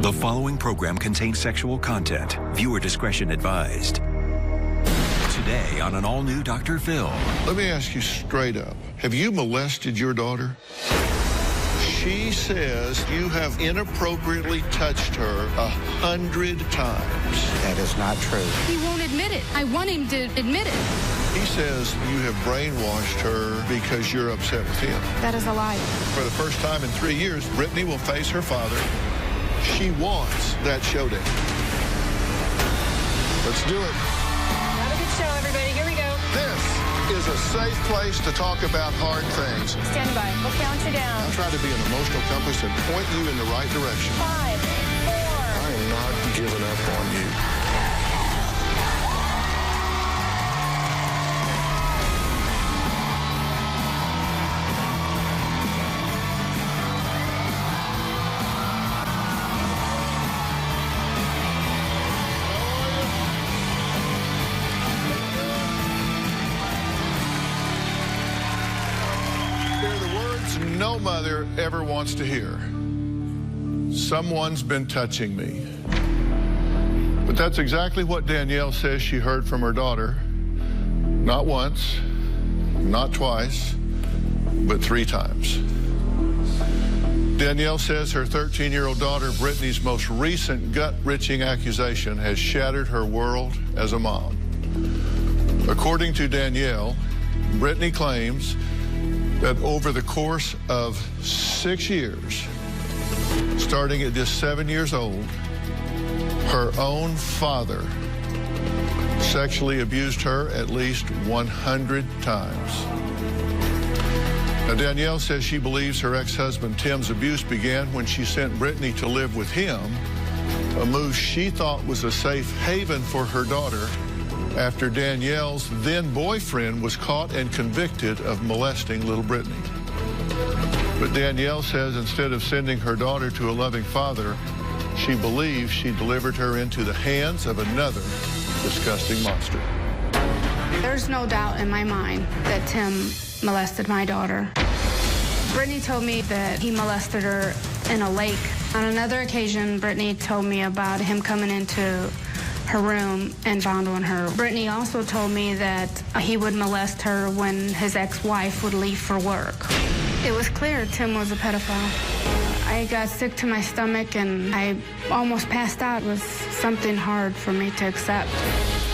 The following program contains sexual content. Viewer discretion advised. Today on an all-new Dr. Phil. Let me ask you straight up. Have you molested your daughter? She says you have inappropriately touched her 100 times. That is not true. He won't admit it. I want him to admit it. He says you have brainwashed her because you're upset with him. That is a lie. For the first time in 3 years, Brittany will face her father. She wants that showdown. Let's do it. Have a good show, everybody. Here we go. This is a safe place to talk about hard things. Stand by. We'll count you down. I'll try to be an emotional compass and point you in the right direction. 5, 4. I am not giving up on you. No mother ever wants to hear. Someone's been touching me. But that's exactly what Danielle says she heard from her daughter. Not once, not twice, but 3 times. Danielle says her 13-year-old daughter, Brittany's most recent gut-wrenching accusation has shattered her world as a mom. According to Danielle, Brittany claims that over the course of 6 years, starting at just 7 years old, her own father sexually abused her at least 100 times. Now, Danielle says she believes her ex-husband Tim's abuse began when she sent Brittany to live with him, a move she thought was a safe haven for her daughter, after Danielle's then-boyfriend was caught and convicted of molesting little Brittany. But Danielle says instead of sending her daughter to a loving father, she believes she delivered her into the hands of another disgusting monster. There's no doubt in my mind that Tim molested my daughter. Brittany told me that he molested her in a lake. On another occasion, Brittany told me about him coming into her room and fondling her. Brittany also told me that he would molest her when his ex-wife would leave for work. It was clear Tim was a pedophile. I got sick to my stomach and I almost passed out. It was something hard for me to accept.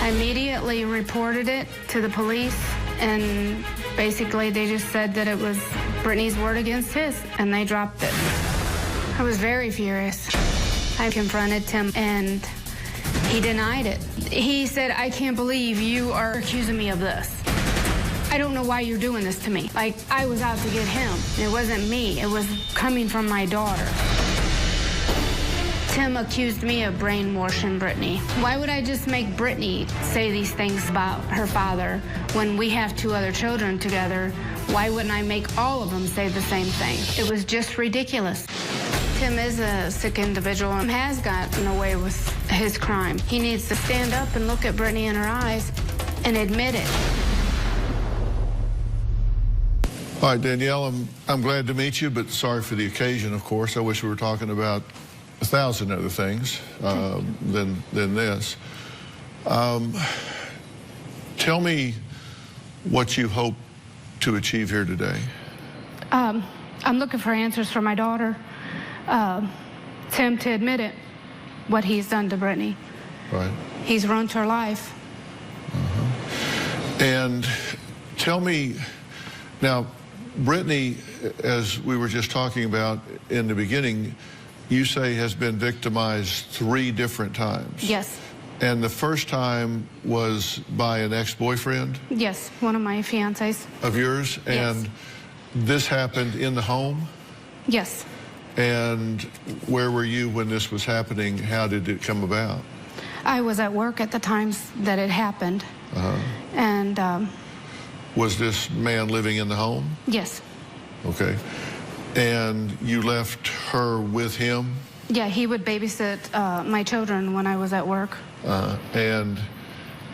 I immediately reported it to the police, and basically they just said that it was Brittany's word against his, and they dropped it. I was very furious. I confronted Tim and he denied it. He said, "I can't believe you are accusing me of this. I don't know why you're doing this to me. Like, I was out to get him. It wasn't me. It was coming from my daughter." Tim accused me of brainwashing Brittany. Why would I just make Brittany say these things about her father when we have 2 other children together? Why wouldn't I make all of them say the same thing? It was just ridiculous. Tim is a sick individual and has gotten away with his crime. He needs to stand up and look at Brittany in her eyes and admit it. All right, Danielle, I'm glad to meet you, but sorry for the occasion, of course. I wish we were talking about 1,000 other things than this. Tell me what you hope to achieve here today. I'm looking for answers for my daughter. Tim to admit it, what he's done to Brittany. Right. He's ruined her life. And tell me, now, Brittany, as we were just talking about in the beginning, you say has been victimized 3 different times. Yes. And the first time was by an ex-boyfriend? Yes, one of my fiancés. Of yours? Yes. And this happened in the home? Yes. And where were you when this was happening? How did it come about? I was at work at the times that it happened. And was this man living in the home? yes. Okay. And you left her with him? Yeah, he would babysit my children when I was at work. And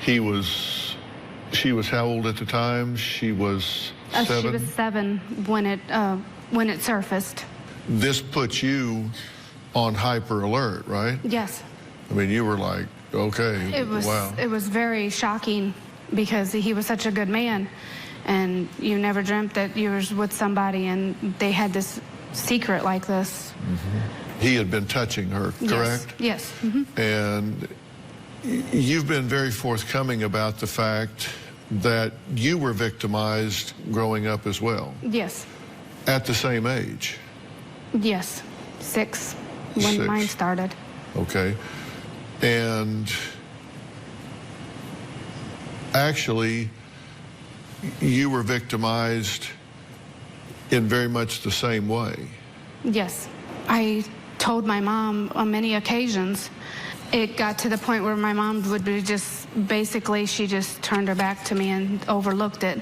she was how old at the time? She was 7? She was 7 when it surfaced. This put you on hyper alert, right? Yes. I mean, you were like, okay, wow. It was very shocking because he was such a good man, and you never dreamt that you were with somebody and they had this secret like this. Mm-hmm. He had been touching her, correct? Yes. Mm-hmm. And you've been very forthcoming about the fact that you were victimized growing up as well. Yes. At the same age. Yes, 6 when mine started. Okay. And actually, you were victimized in very much the same way. Yes. I told my mom on many occasions. It got to the point where my mom would be basically, she just turned her back to me and overlooked it.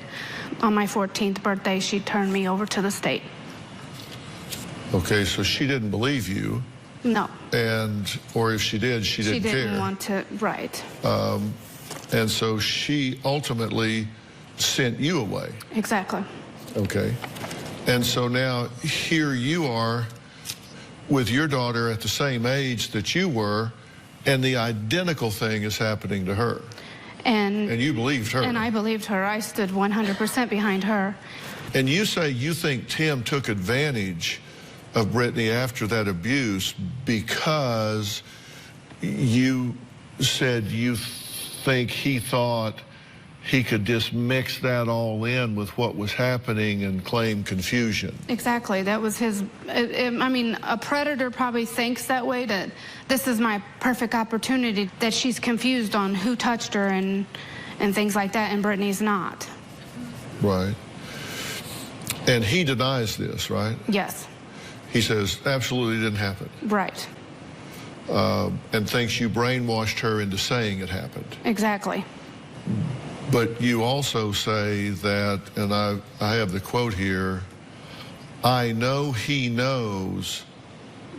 On my 14th birthday, she turned me over to the state. Okay, so she didn't believe you. No. Or if she did, she didn't care. She didn't want to, right. And so she ultimately sent you away. Exactly. Okay. And so now here you are with your daughter at the same age that you were, and the identical thing is happening to her. And you believed her. And I believed her. I stood 100% behind her. And you say you think Tim took advantage of Brittany after that abuse because you said you think he thought he could just mix that all in with what was happening and claim confusion. Exactly. That was his, I mean, a predator probably thinks that way, that this is my perfect opportunity, that she's confused on who touched her and things like that, and Brittany's not. Right. And he denies this, right? Yes. He says, absolutely didn't happen. Right. And thinks you brainwashed her into saying it happened. Exactly. But you also say that, and I have the quote here, I know he knows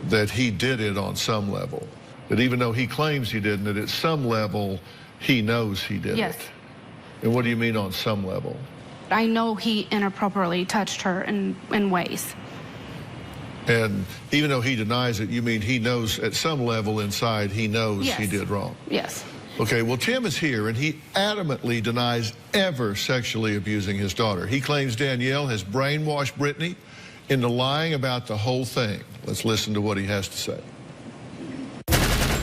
that he did it on some level. That even though he claims he didn't, that at some level, he knows he did yes. it. And what do you mean on some level? I know he inappropriately touched her in ways. And even though he denies it, you mean he knows at some level inside he knows yes. he did wrong? Yes. Okay, well, Tim is here, and he adamantly denies ever sexually abusing his daughter. He claims Danielle has brainwashed Brittany into lying about the whole thing. Let's listen to what he has to say.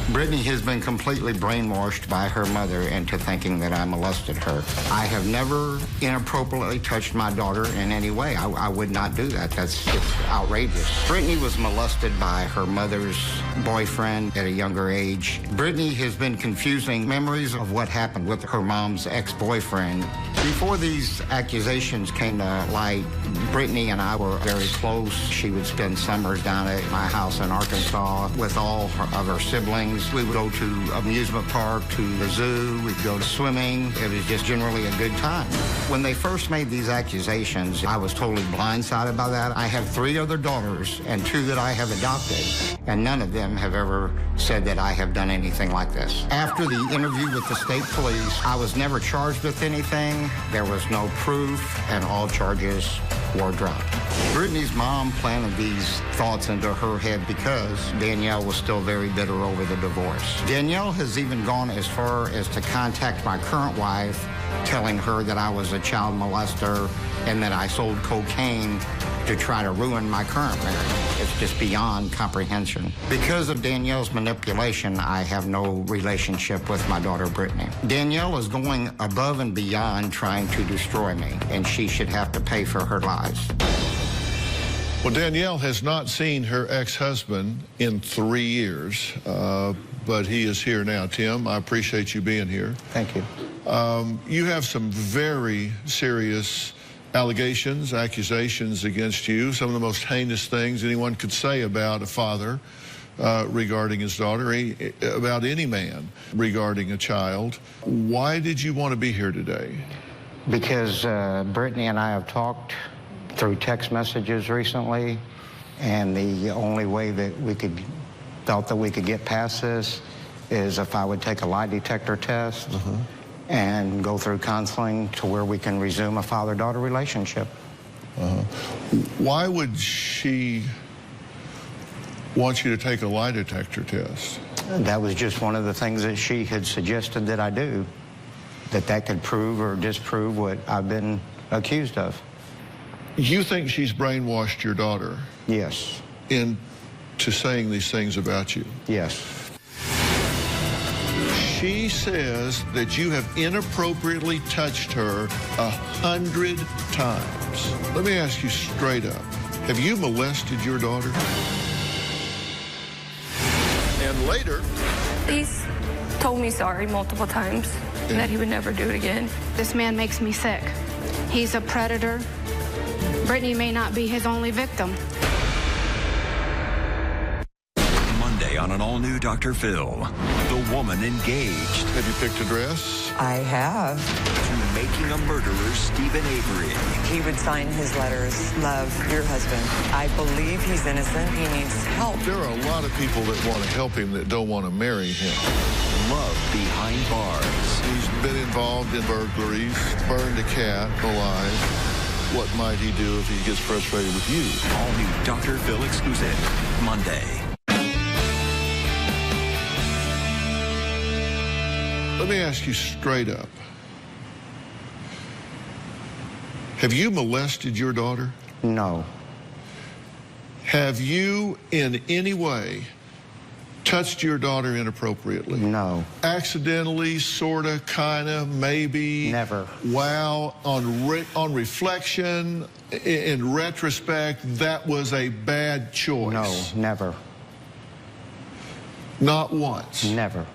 Brittany has been completely brainwashed by her mother into thinking that I molested her. I have never inappropriately touched my daughter in any way. I would not do that. That's just outrageous. Brittany was molested by her mother's boyfriend at a younger age. Brittany has been confusing memories of what happened with her mom's ex-boyfriend. Before these accusations came to light, Brittany and I were very close. She would spend summers down at my house in Arkansas with all of her siblings. We would go to amusement park, to the zoo, we'd go to swimming. It was just generally a good time. When they first made these accusations, I was totally blindsided by that. I have 3 other daughters and 2 that I have adopted, and none of them have ever said that I have done anything like this. After the interview with the state police, I was never charged with anything. There was no proof, and all charges were dropped. Brittany's mom planted these thoughts into her head because Danielle was still very bitter over the divorce. Danielle has even gone as far as to contact my current wife, telling her that I was a child molester and that I sold cocaine to try to ruin my current marriage. It's just beyond comprehension. Because of Danielle's manipulation, I have no relationship with my daughter, Brittany. Danielle is going above and beyond trying to destroy me, and she should have to pay for her lies. Well, Danielle has not seen her ex-husband in 3 years, but he is here now. Tim, I appreciate you being here. Thank you. You have some very serious allegations, accusations against you, some of the most heinous things anyone could say about a father regarding his daughter, about any man regarding a child. Why did you want to be here today? Because Brittany and I have talked through text messages recently, and the only way that we felt that we could get past this is if I would take a lie detector test and go through counseling to where we can resume a father-daughter relationship. Why would she wants you to take a lie detector test. That was just one of the things that she had suggested that I do, that could prove or disprove what I've been accused of. You think she's brainwashed your daughter? Yes. Into saying these things about you? Yes. She says that you have inappropriately touched her 100 times. Let me ask you straight up. Have you molested your daughter? And later... He's told me sorry multiple times and that he would never do it again. This man makes me sick. He's a predator. Brittany may not be his only victim. Monday on an all-new Dr. Phil, the woman engaged. Have you picked a dress? I have. To making a murderer, Stephen Avery. He would sign his letters, love, your husband. I believe he's innocent. He needs help. There are a lot of people that want to help him that don't want to marry him. Love behind bars. He's been involved in burglaries, burned a cat alive. What might he do if he gets frustrated with you? All new Dr. Phil exclusive, Monday. Let me ask you straight up. Have you molested your daughter? No. Have you in any way touched your daughter inappropriately? No. Accidentally, sorta, kinda, maybe? Never. Wow, on reflection, in retrospect, that was a bad choice. No, never. Not once. Never.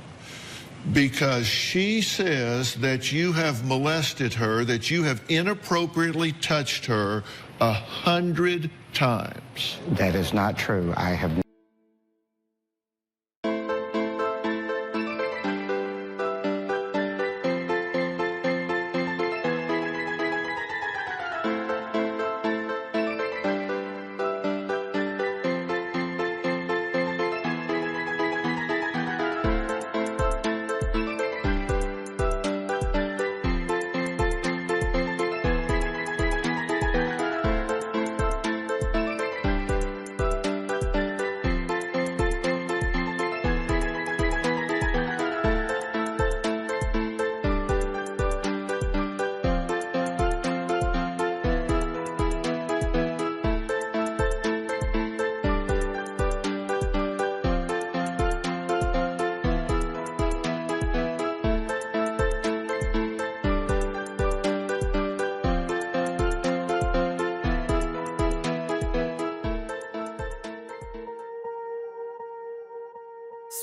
Because she says that you have molested her, that you have inappropriately touched her 100 times. That is not true. I have.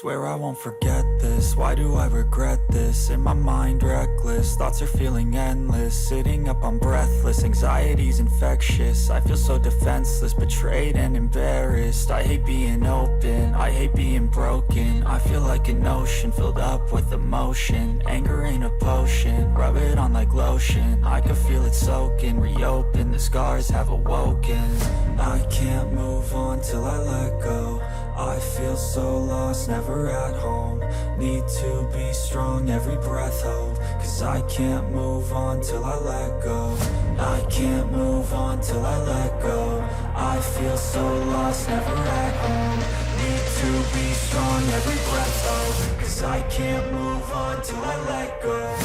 Swear I won't forget this, why do I regret this? In my mind reckless, thoughts are feeling endless. Sitting up I'm breathless, anxiety's infectious. I feel so defenseless, betrayed and embarrassed. I hate being open, I hate being broken. I feel like an ocean filled up with emotion. Anger ain't a potion, rub it on like lotion. I can feel it soaking, reopen, the scars have awoken. I can't move on till I let go. I feel so lost, never at home. Need to be strong, every breath hold. Cause I can't move on till I let go. I can't move on till I let go. I feel so lost, never at home. Need to be strong, every breath hold. Cause I can't move on till I let go.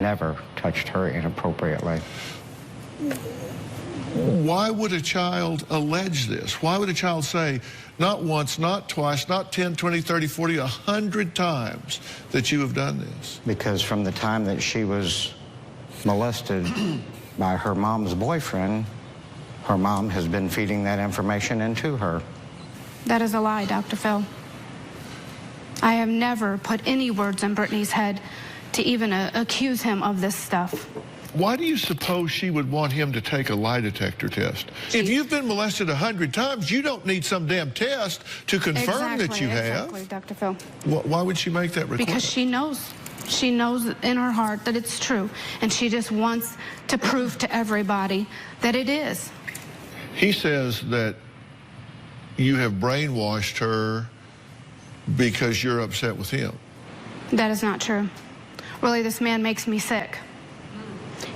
Never touched her inappropriately. Why would a child allege this? Why would a child say, not once, not twice, not 10, 20, 30, 40, 100 times that you have done this? Because from the time that she was molested by her mom's boyfriend, her mom has been feeding that information into her. That is a lie, Dr. Phil. I have never put any words in Brittany's head to even accuse him of this stuff. Why do you suppose she would want him to take a lie detector test? If you've been molested 100 times, you don't need some damn test to confirm that you have. Exactly, Dr. Phil. Why would she make that request? Because she knows. She knows in her heart that it's true, and she just wants to prove to everybody that it is. He says that you have brainwashed her because you're upset with him. That is not true. Really, this man makes me sick.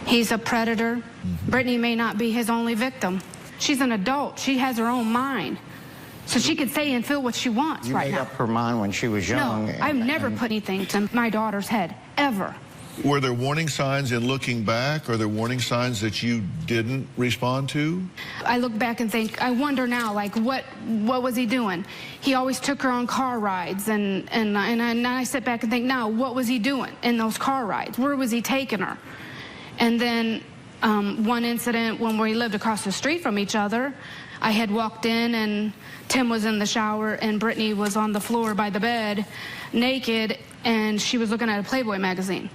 He's a predator. Brittany may not be his only victim. She's an adult. She has her own mind. So she can say and feel what she wants right now. You made up her mind when she was young. No, I've never put anything to my daughter's head, ever. Were there warning signs in looking back? Are there warning signs that you didn't respond to? I look back and think, I wonder now, like, what was he doing? He always took her on car rides, and I sit back and think, now, what was he doing in those car rides? Where was he taking her? And then one incident when we lived across the street from each other, I had walked in and Tim was in the shower and Brittany was on the floor by the bed, naked, and she was looking at a Playboy magazine.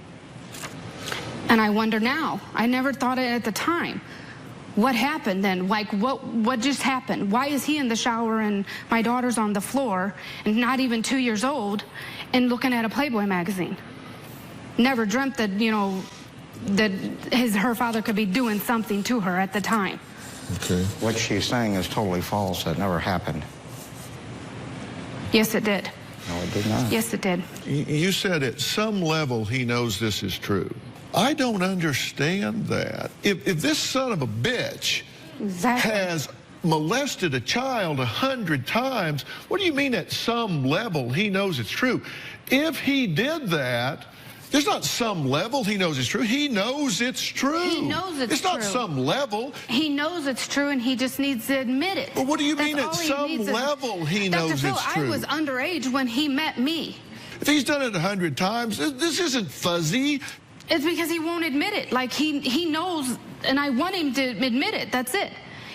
And I wonder now, I never thought it at the time. What happened then? Like, what just happened? Why is he in the shower and my daughter's on the floor and not even 2 years old and looking at a Playboy magazine? Never dreamt that, you know, that her father could be doing something to her at the time. Okay. What she's saying is totally false. That never happened. Yes, it did. No, it did not. Yes, it did. You said at some level he knows this is true. I don't understand that. If this son of a bitch has molested a child 100 times, what do you mean at some level he knows it's true? If he did that, there's not some level he knows it's true. He knows it's true. He knows it's true. It's not some level. He knows it's true, and he just needs to admit it. Well, what do you mean at some level he knows it's true? Dr. Phil, I was underage when he met me. If he's done it 100 times, this isn't fuzzy. It's because he won't admit it. Like, he knows, and I want him to admit it. That's it.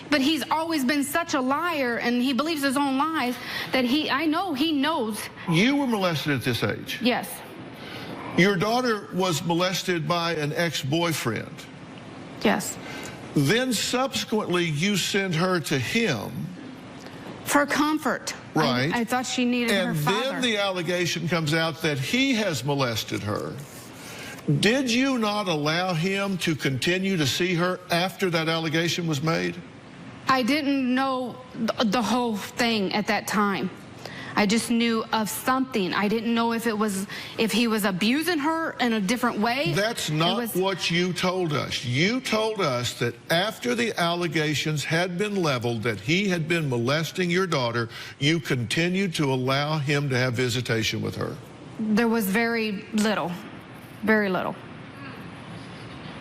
But he's always been such a liar, and he believes his own lies, that I know he knows. You were molested at this age? Yes. Your daughter was molested by an ex-boyfriend. Yes. Then subsequently you send her to him. For comfort. Right. I thought she needed her father. And then the allegation comes out that he has molested her. Did you not allow him to continue to see her after that allegation was made? I didn't know the whole thing at that time. I just knew of something. I didn't know if he was abusing her in a different way. That's not what you told us. You told us that after the allegations had been leveled that he had been molesting your daughter, you continued to allow him to have visitation with her. There was very little. Very little.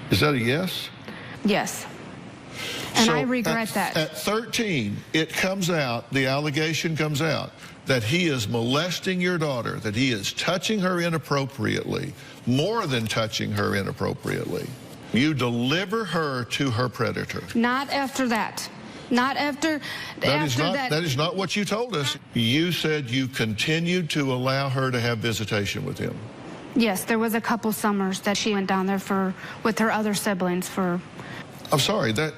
Is that a yes? Yes. And so I regret that. At 13, it comes out, the allegation comes out, that he is molesting your daughter, that he is touching her inappropriately, more than touching her inappropriately. You deliver her to her predator. Not after that. Not after that. That is not what you told us. You said you continued to allow her to have visitation with him. Yes, there was a couple summers that she went down there with her other siblings for. I'm sorry, that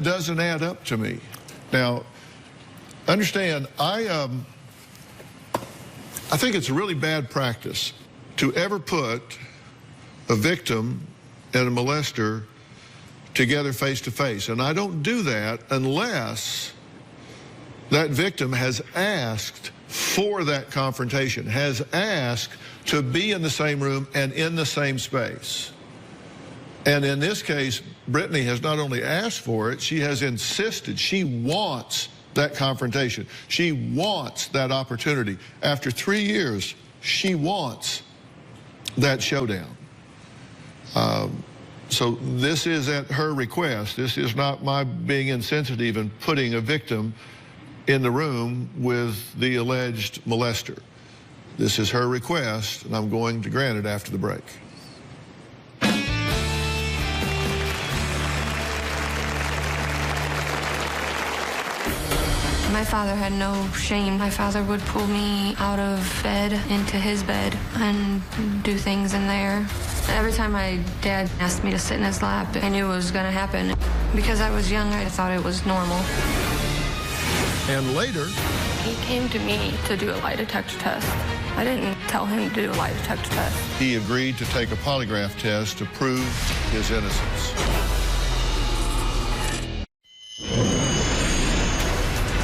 doesn't add up to me. Now, understand, I think it's a really bad practice to ever put a victim and a molester together face to face. And I don't do that unless that victim has asked for that confrontation, has asked to be in the same room and in the same space. And in this case, Brittany has not only asked for it, she has insisted. She wants that confrontation. She wants that opportunity. After 3 years, she wants that showdown. So this is at her request. This is not my being insensitive and putting a victim in the room with the alleged molester. This is her request, and I'm going to grant it after the break. My father had no shame. My father would pull me out of bed into his bed and do things in there. Every time my dad asked me to sit in his lap, I knew it was going to happen. Because I was young, I thought it was normal. And later, he came to me to do a lie detector test. I didn't tell him to do a lie detector test. he agreed to take a polygraph test to prove his innocence.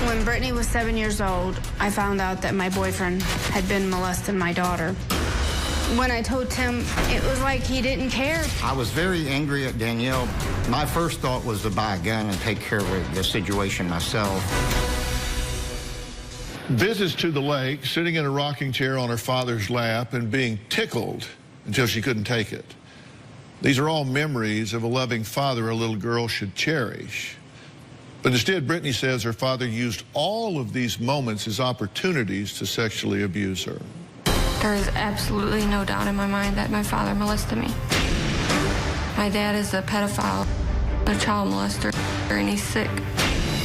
When Brittany was 7 years old, I found out that my boyfriend had been molesting my daughter. When I told Tim, it was like he didn't care. I was very angry at Danielle. My first thought was to buy a gun and take care of the situation myself. Visits to the lake, sitting in a rocking chair on her father's lap and being tickled until she couldn't take it. These are all memories of a loving father a little girl should cherish. But instead, Brittany says her father used all of these moments as opportunities to sexually abuse her. There is absolutely no doubt in my mind that my father molested me. My dad is a pedophile, a child molester, and he's sick.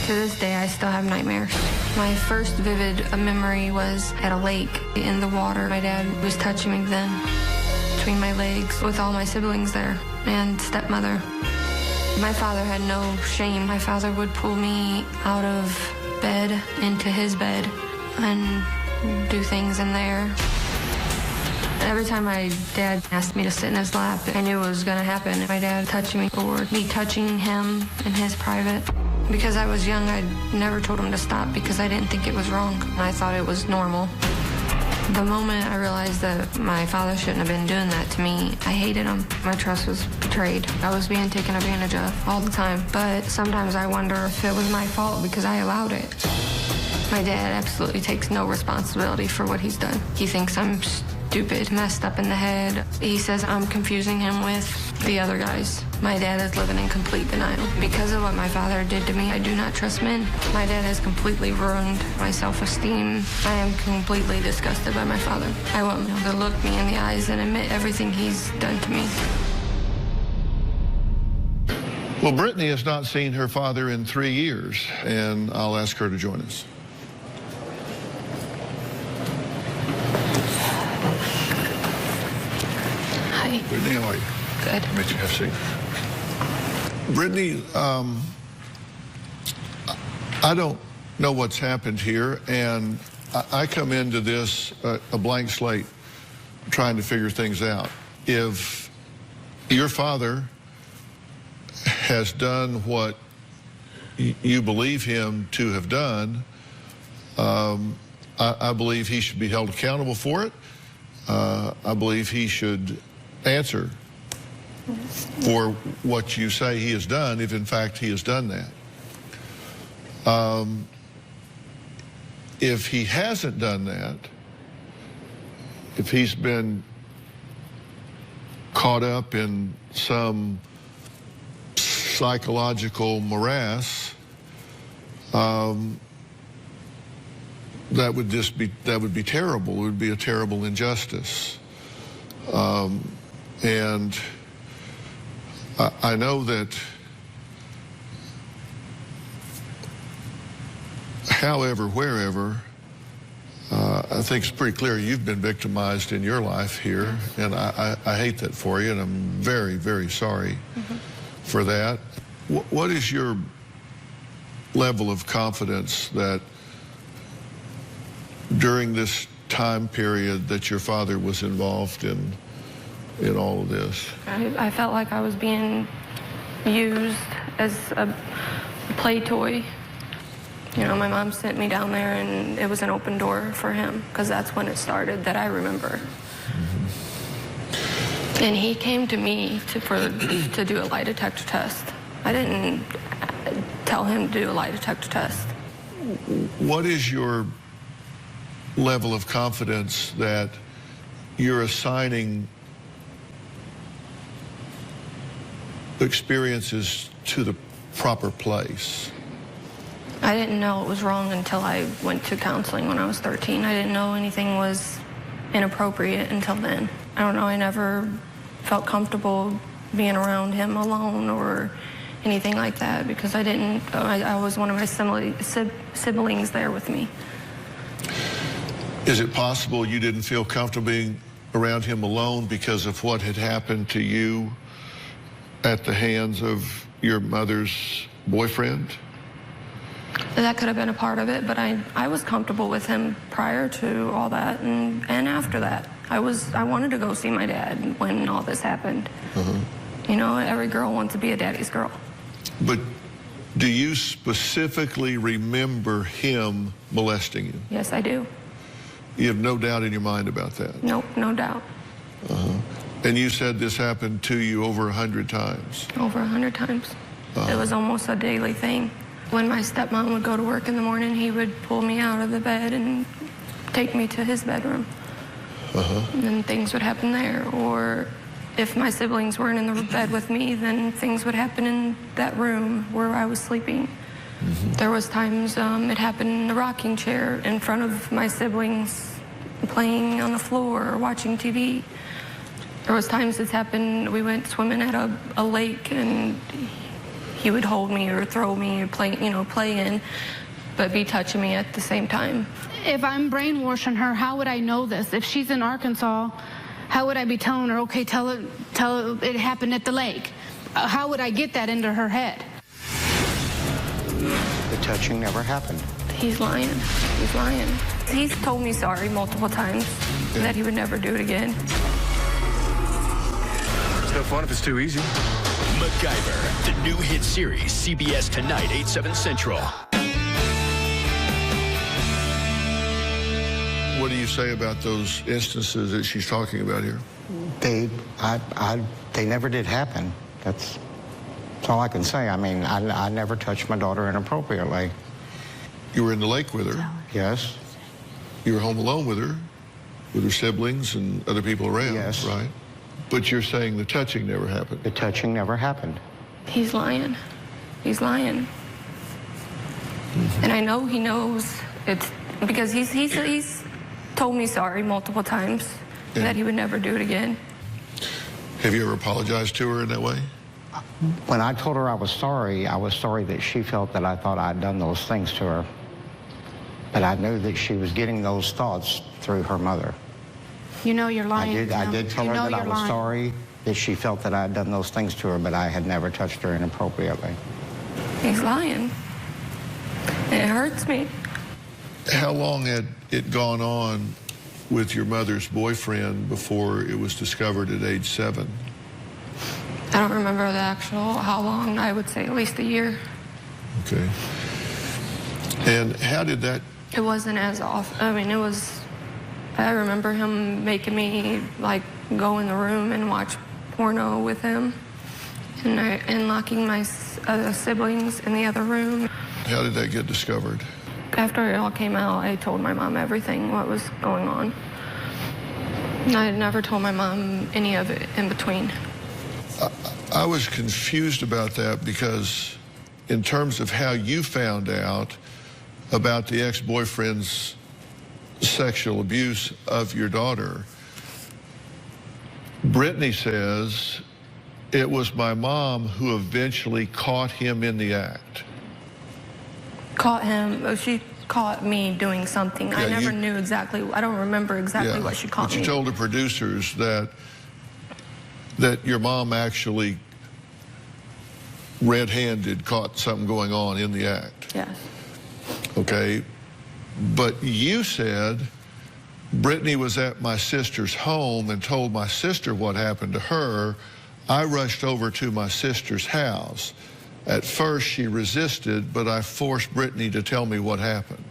To this day, I still have nightmares. My first vivid memory was at a lake in the water. My dad was touching me then, between my legs, with all my siblings there, and stepmother. My father had no shame. My father would pull me out of bed into his bed and do things in there. Every time my dad asked me to sit in his lap, I knew it was going to happen. My dad touching me or me touching him in his private. Because I was young, I never told him to stop because I didn't think it was wrong. I thought it was normal. The moment I realized that my father shouldn't have been doing that to me, I hated him. My trust was betrayed. I was being taken advantage of all the time. But sometimes I wonder if it was my fault because I allowed it. My dad absolutely takes no responsibility for what he's done. He thinks I'm stupid, messed up in the head. He says I'm confusing him with the other guys. My dad is living in complete denial. Because of what my father did to me, I do not trust men. My dad has completely ruined my self-esteem. I am completely disgusted by my father. I want him to look me in the eyes and admit everything he's done to me. Well, Brittany has not seen her father in 3 years, and I'll ask her to join us. Hi. Brittany, how are you? Good. Let you have a seat. Brittany, I don't know what's happened here, and I come into this a blank slate trying to figure things out. If your father has done what you believe him to have done, I believe he should be held accountable for it. I believe he should answer for what you say he has done, if in fact he has done that. If he hasn't done that, if he's been caught up in some psychological morass, that would be terrible. It would be a terrible injustice. And I know that however, wherever, I think it's pretty clear you've been victimized in your life here, and I hate that for you, and I'm very, very sorry for that. What is your level of confidence that during this time period that your father was involved in all of this? I felt like I was being used as a play toy. You know, my mom sent me down there, and it was an open door for him, because that's when it started, that I remember. And he came to me to do a lie detector test. I didn't tell him to do a lie detector test. What is your level of confidence that you're assigning experiences to the proper place? I didn't know it was wrong until I went to counseling when I was 13. I didn't know anything was inappropriate until then. I don't know, I never felt comfortable being around him alone or anything like that because I was one of my siblings there with me. Is it possible you didn't feel comfortable being around him alone because of what had happened to you at the hands of your mother's boyfriend? That could have been a part of it, but I was comfortable with him prior to all that and after that. I wanted to go see my dad when all this happened. You know, every girl wants to be a daddy's girl. But do you specifically remember him molesting you? Yes, I do. You have no doubt in your mind about that? Nope, no doubt. And you said this happened to you over 100 times? Over 100 times. It was almost a daily thing. When my stepmom would go to work in the morning, he would pull me out of the bed and take me to his bedroom. And then things would happen there. Or if my siblings weren't in the bed with me, then things would happen in that room where I was sleeping. There was times it happened in the rocking chair in front of my siblings, playing on the floor or watching TV. There was times it's happened, we went swimming at a lake and he would hold me or throw me or play in, but be touching me at the same time. If I'm brainwashing her, how would I know this? If she's in Arkansas, how would I be telling her, okay, tell her it happened at the lake? How would I get that into her head? The touching never happened. He's lying. He's lying. He's told me sorry multiple times that he would never do it again. It's no fun if it's too easy. MacGyver, the new hit series, CBS tonight, 8/7 Central. What do you say about those instances that she's talking about here? They never did happen. That's all I can say. I mean, I never touched my daughter inappropriately. You were in the lake with her? Yes. You were home alone with her siblings and other people around, yes. Right? But you're saying the touching never happened? The touching never happened. He's lying. He's lying. And I know he knows. It's because he's told me sorry multiple times that he would never do it again. Have you ever apologized to her in that way? When I told her I was sorry that she felt that I thought I'd done those things to her. But I knew that she was getting those thoughts through her mother. You know you're lying. I did tell her that I was sorry that she felt that I had done those things to her, but I had never touched her inappropriately. He's lying. And it hurts me. How long had it gone on with your mother's boyfriend before it was discovered at age 7? I don't remember the actual how long. I would say at least a year. Okay. And how did that... It wasn't as off. I mean, it was... I remember him making me, like, go in the room and watch porno with him and locking my siblings in the other room. How did that get discovered? After it all came out, I told my mom everything, what was going on. And I had never told my mom any of it in between. I was confused about that because in terms of how you found out about the ex-boyfriend's sexual abuse of your daughter, Brittany says it was my mom who eventually caught him in the act. Caught him? She caught me doing something. I never knew exactly. I don't remember exactly what she caught me. But you told the producers that your mom actually red-handed caught something going on in the act. Yes. Okay. But you said Brittany was at my sister's home and told my sister what happened to her. I rushed over to my sister's house. At first she resisted, but I forced Brittany to tell me what happened.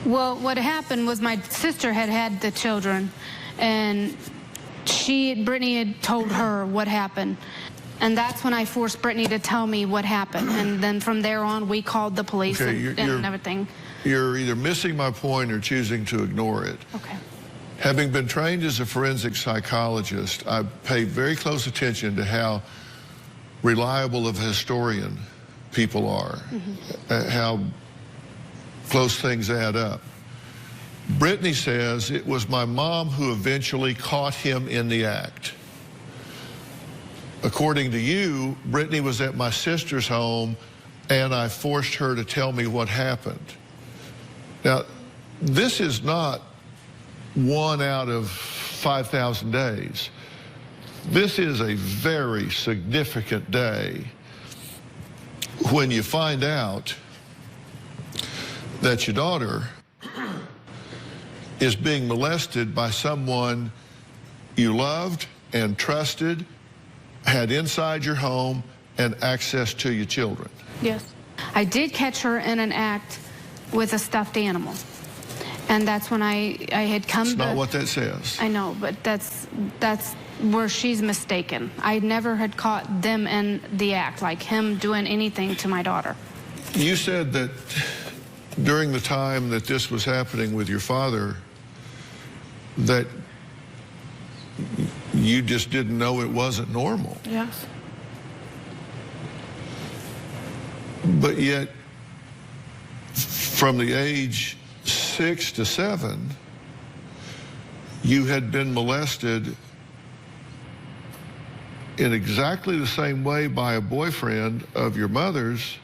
Well, what happened was my sister had the children, and Brittany had told her what happened. And that's when I forced Brittany to tell me what happened. And then from there on, we called the police and everything. You're either missing my point or choosing to ignore it. Okay. Having been trained as a forensic psychologist, I pay very close attention to how reliable of a historian people are, how close things add up. Brittany says, it was my mom who eventually caught him in the act. According to you, Brittany was at my sister's home and I forced her to tell me what happened. Now, this is not 1 out of 5,000 days. This is a very significant day when you find out that your daughter is being molested by someone you loved and trusted, had inside your home, and access to your children. Yes. I did catch her in an act with a stuffed animal. And that's when I had come That's not what that says. I know, but that's where she's mistaken. I never had caught them in the act, like him doing anything to my daughter. You said that during the time that this was happening with your father, that you just didn't know it wasn't normal. Yes. But yet, from the age 6 to 7, you had been molested in exactly the same way by a boyfriend of your mother's,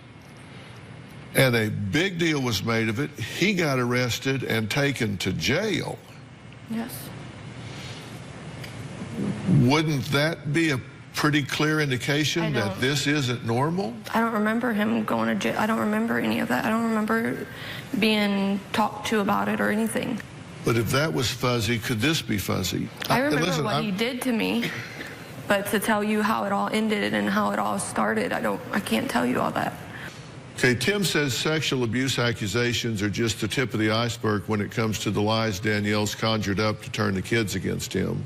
and a big deal was made of it. He got arrested and taken to jail. Yes. Wouldn't that be a pretty clear indication that this isn't normal? I don't remember him going to jail. I don't remember any of that. I don't remember being talked to about it or anything. But if that was fuzzy, could this be fuzzy? I remember what he did to me, but to tell you how it all ended and how it all started, I can't tell you all that. Okay, Tim says sexual abuse accusations are just the tip of the iceberg when it comes to the lies Danielle's conjured up to turn the kids against him.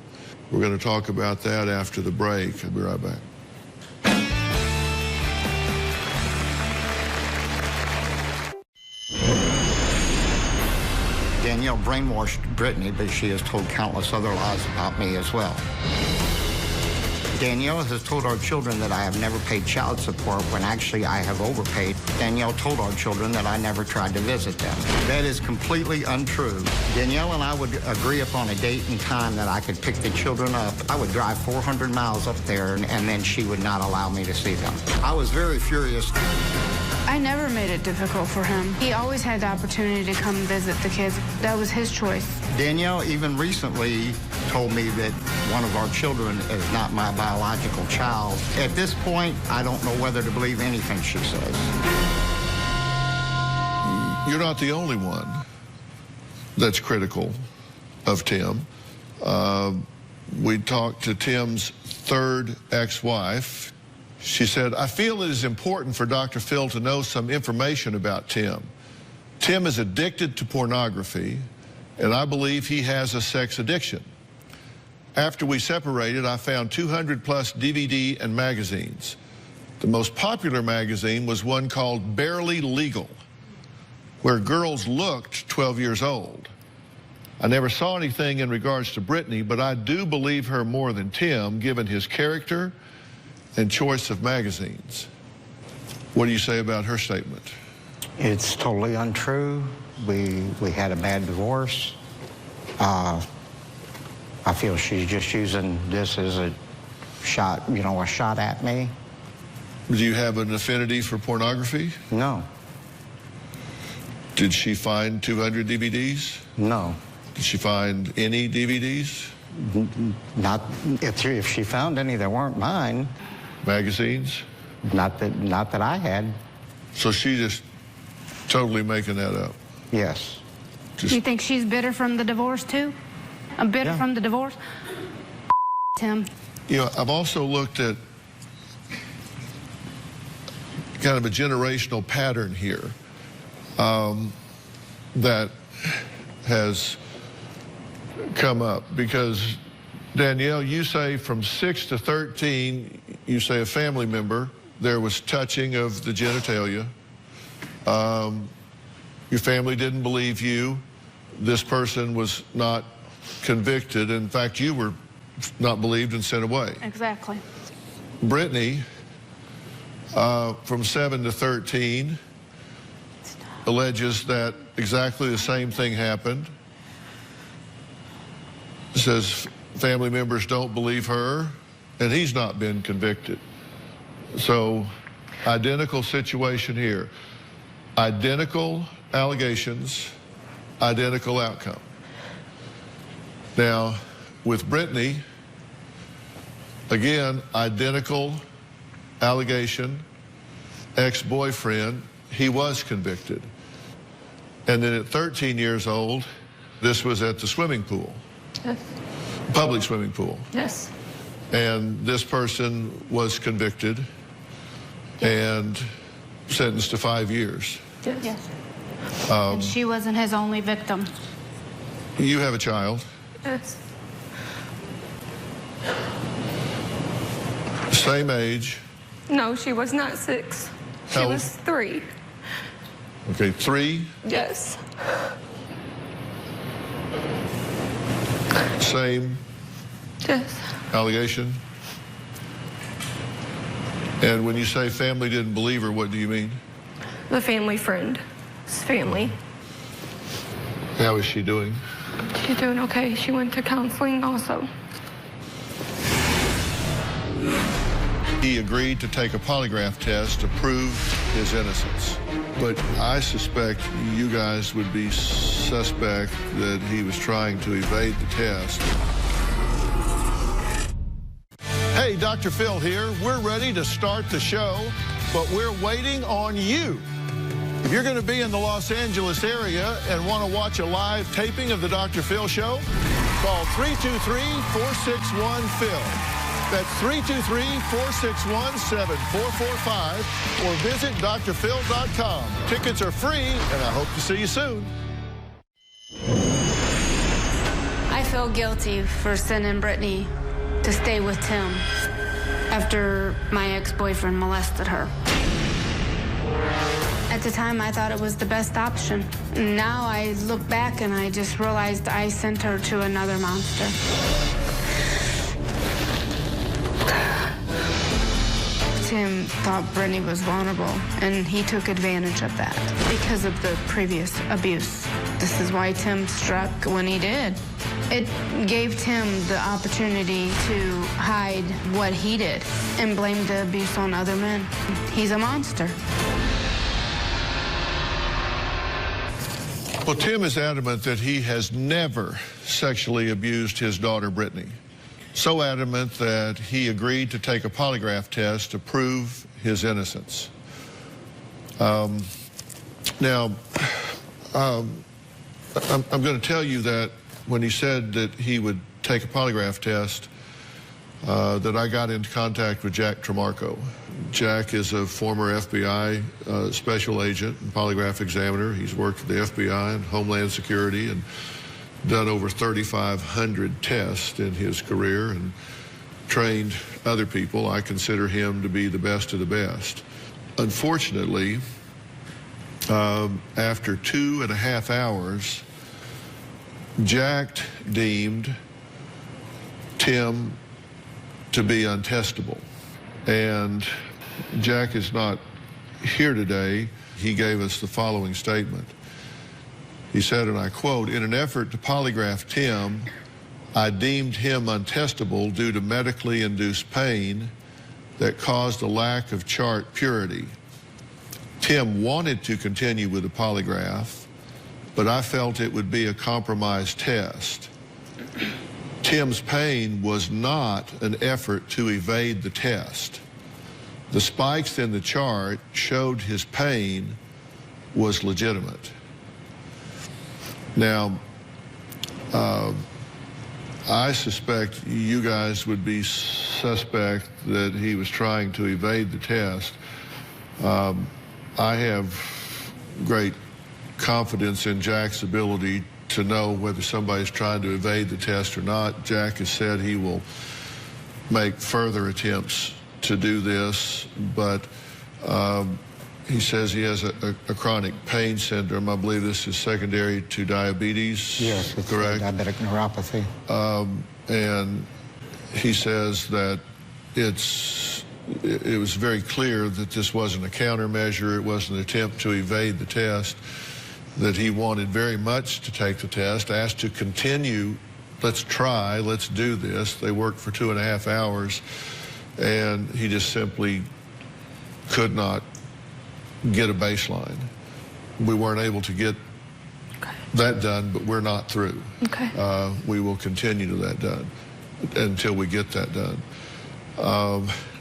We're going to talk about that after the break. I'll be right back. Danielle brainwashed Brittany, but she has told countless other lies about me as well. Danielle has told our children that I have never paid child support when actually I have overpaid. Danielle told our children that I never tried to visit them. That is completely untrue. Danielle and I would agree upon a date and time that I could pick the children up. I would drive 400 miles up there, and then she would not allow me to see them. I was very furious. I never made it difficult for him. He always had the opportunity to come visit the kids. That was his choice. Danielle even recently told me that one of our children is not my biological child. At this point, I don't know whether to believe anything she says. You're not the only one that's critical of Tim. We talked to Tim's third ex-wife. She said, I feel it is important for Dr. Phil to know some information about Tim. Tim is addicted to pornography, and I believe he has a sex addiction. After we separated, I found 200 plus DVD and magazines. The most popular magazine was one called Barely Legal, where girls looked 12 years old. I never saw anything in regards to Brittany, but I do believe her more than Tim, given his character and choice of magazines. What do you say about her statement? It's totally untrue. We had a bad divorce. I feel she's just using this as a shot, a shot at me. Do you have an affinity for pornography? No. Did she find 200 DVDs? No. Did she find any DVDs? Not if she found any that weren't mine. Magazines? Not that I had. So she just totally making that up? Yes. You think she's bitter from the divorce too? I'm bitter from the divorce? Tim. I've also looked at kind of a generational pattern here that has come up, because Danielle, you say from 6 to 13, you say a family member, there was touching of the genitalia. Your family didn't believe you. This person was not convicted. In fact, you were not believed and sent away. Exactly. Brittany, from 7 to 13, alleges that exactly the same thing happened. Says family members don't believe her, and he's not been convicted. So, identical situation here. Identical allegations, identical outcome. Now, with Brittany, again, identical allegation, ex-boyfriend, he was convicted. And then at 13 years old, this was at the swimming pool. Yes. Public swimming pool. Yes. And this person was convicted and sentenced to 5 years. Yes. And she wasn't his only victim. You have a child. Yes. Same age. No, she was not 6. She How was 3. Okay, 3. Yes. Same Yes. allegation. And when you say family didn't believe her, what do you mean? The family friend. His family. How is she doing? She's doing okay. She went to counseling also. He agreed to take a polygraph test to prove his innocence. But I suspect you guys would be suspect that he was trying to evade the test. Hey, Dr. Phil here. We're ready to start the show, but we're waiting on you. If you're going to be in the Los Angeles area and want to watch a live taping of the Dr. Phil Show, call 323-461-PHIL. That's 323-461-7445 or visit drphil.com. Tickets are free, and I hope to see you soon. I feel guilty for sending Brittany to stay with Tim after my ex-boyfriend molested her. At the time, I thought it was the best option. Now I look back and I just realized I sent her to another monster. Tim thought Brittany was vulnerable, and he took advantage of that because of the previous abuse. This is why Tim struck when he did. It gave Tim the opportunity to hide what he did and blame the abuse on other men. He's a monster. Well, Tim is adamant that he has never sexually abused his daughter, Brittany. So adamant that he agreed to take a polygraph test to prove his innocence. I'm going to tell you that when he said that he would take a polygraph test, that I got into contact with Jack Tremarco. Jack is a former FBI special agent and polygraph examiner. He's worked for the FBI and Homeland Security and done over 3,500 tests in his career and trained other people. I consider him to be the best of the best. Unfortunately, after 2.5 hours, Jack deemed Tim to be untestable. And Jack is not here today. He gave us the following statement. He said, and I quote, "In an effort to polygraph Tim, I deemed him untestable due to medically induced pain that caused a lack of chart purity. Tim wanted to continue with the polygraph, but I felt it would be a compromised test. Tim's pain was not an effort to evade the test. The spikes in the chart showed his pain was legitimate." Now, I suspect you guys would be suspect that he was trying to evade the test. I have great confidence in Jack's ability to know whether somebody's trying to evade the test or not. Jack has said he will make further attempts to do this, but He says he has a chronic pain syndrome. I believe this is secondary to diabetes. Yes, it's correct? Diabetic neuropathy. And he says that it was very clear that this wasn't a countermeasure, it wasn't an attempt to evade the test, that he wanted very much to take the test, asked to continue, let's try, let's do this. They worked for 2.5 hours, and he just simply could not get a baseline. We weren't able to get that done, but we're not through. Okay. We will continue to that done until we get that done.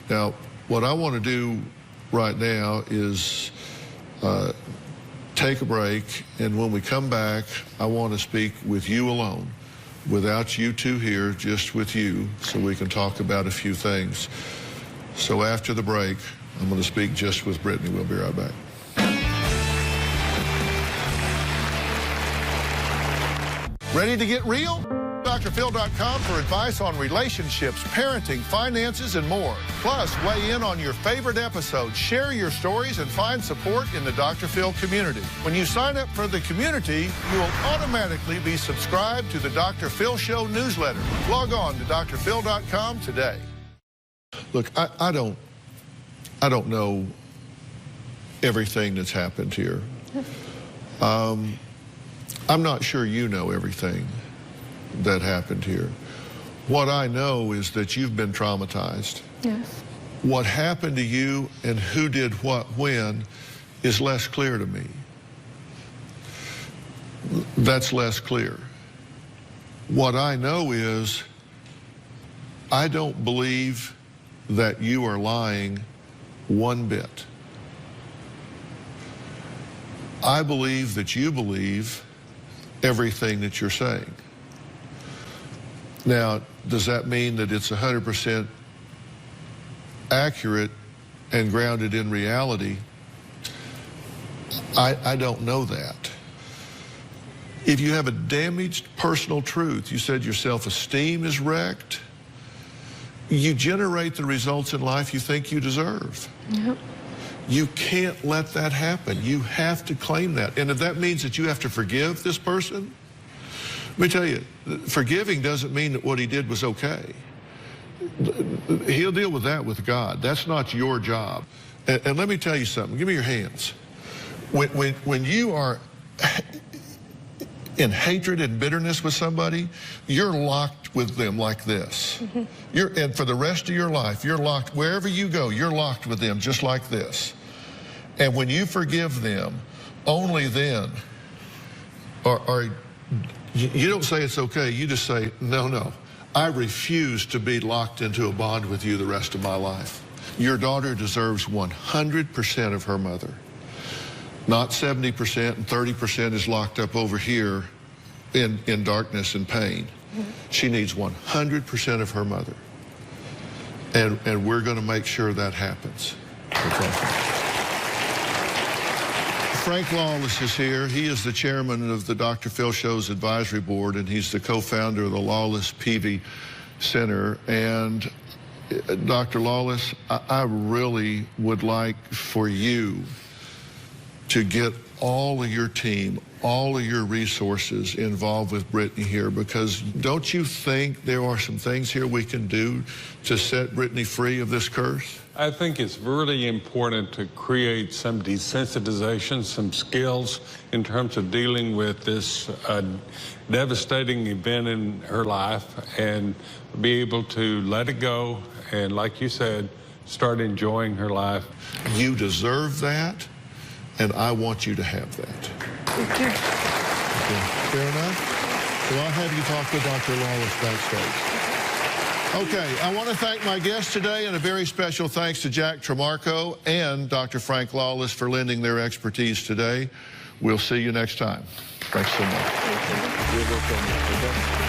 Now, what I want to do right now is take a break, and when we come back, I want to speak with you alone, without you two here, just with you, so we can talk about a few things. So after the break, I'm going to speak just with Brittany. We'll be right back. Ready to get real? drphil.com for advice on relationships, parenting, finances, and more. Plus, weigh in on your favorite episodes, share your stories, and find support in the Dr. Phil community. When you sign up for the community, you will automatically be subscribed to the Dr. Phil Show newsletter. Log on to drphil.com today. Look, I don't know everything that's happened here. I'm not sure you know everything that happened here. What I know is that you've been traumatized. Yes. What happened to you and who did what when is less clear to me. That's less clear. What I know is I don't believe that you are lying one bit. I believe that you believe everything that you're saying. Now, does that mean that it's 100% accurate and grounded in reality? I don't know that. If you have a damaged personal truth, you said your self-esteem is wrecked, you generate the results in life you think you deserve. Yep. You can't let that happen. You have to claim that. And if that means that you have to forgive this person, let me tell you, forgiving doesn't mean that what he did was okay. He'll deal with that with God. That's not your job. And let me tell you something. Give me your hands. When you are in hatred and bitterness with somebody, you're locked with them like this. Mm-hmm. And for the rest of your life, you're locked. Wherever you go, you're locked with them just like this. And when you forgive them, only then, or you don't say it's okay, you just say, no, I refuse to be locked into a bond with you the rest of my life. Your daughter deserves 100% of her mother. Not 70% and 30% is locked up over here in darkness and pain. Mm-hmm. She needs 100% of her mother. And we're going to make sure that happens. Frank Lawless is here. He is the chairman of the Dr. Phil Show's advisory board, and he's the co-founder of the Lawless PV Center. And Dr. Lawless, I really would like for you to get all of your team, all of your resources involved with Brittany here, because don't you think there are some things here we can do to set Brittany free of this curse? I think it's really important to create some desensitization, some skills in terms of dealing with this devastating event in her life and be able to let it go and, like you said, start enjoying her life. You deserve that, and I want you to have that. Okay. Fair enough? Well, I'll have you talk with Dr. Lawless backstage. Okay, I want to thank my guests today, and a very special thanks to Jack Tremarco and Dr. Frank Lawless for lending their expertise today. We'll see you next time. Thanks so much. You're welcome.